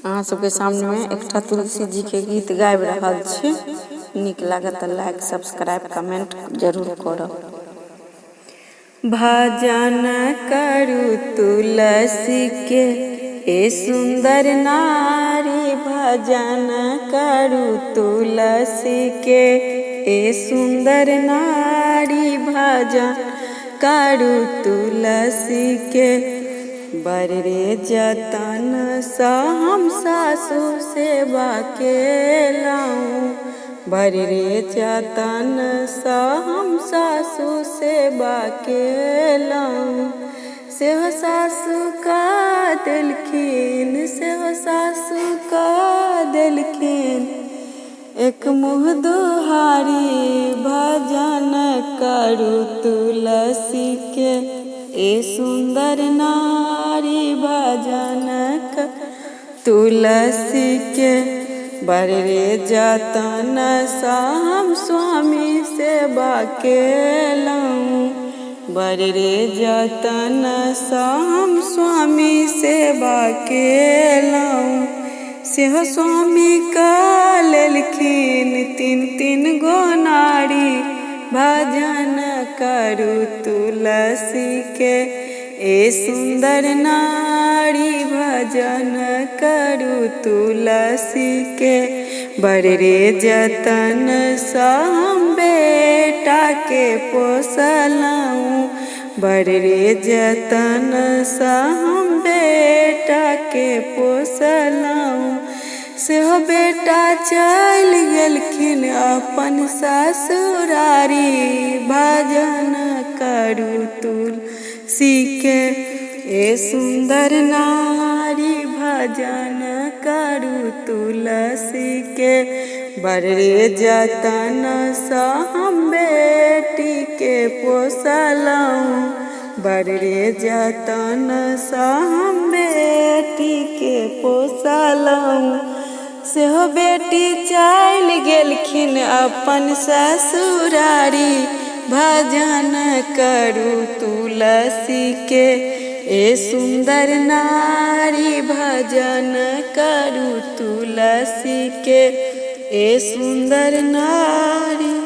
अहाँ सबके सामने में एकटा तुलसी जी के गीत गाबि रहल छी। नीक लागत तऽ लाइक सब्सक्राइब कमेंट जरूर करब। भजन करू तुलसी के ए सुंदर नारी, भजन करू तुलसी के ए सुंदर नारी, भजन करू तुलसी के। बर रे जतन सा हम सासु सेवा केलहुँ, बर रे जतन सा हम सासु सेवा केलहुँ। सेहो सासु का देलखिन, सेहो सासु का देलखिन एक मुँह दुहारी, भजन करू तुलसी के ए सुंदर नारी, भजन कर तुलसी के। बर रे जतन सा हम स्वामी सेवा केलहुँ, बर रे जतन सा हम स्वामी सेवा केलहुँ। सेहो स्वामी का लेलखिन तीन तीन गो नारी, भजन करू तुलसी के ए सुंदर नारी, भजन करू तुलसी के। बर रे जतन सा हम बेटा के पोसलहुँ, बर रे जतन सा हम बेटा के पोसलहुँ। सेहो बेटा चल गेलखिन अपन ससुरारी, भजन करू तुलसी के ए सुंदर नारी, भजन करू तुलसी के। बर रे जतन सा हम बेटी के पोसलहुँ, बर रे जतन सा हम बेटी के पोसलहुँ। सेहो बेटी चल गेलखिन अपन ससुरारी, भजन करू तुलसी के ए सुंदर नारी, भजन करू तुलसी के ए सुंदर नारी।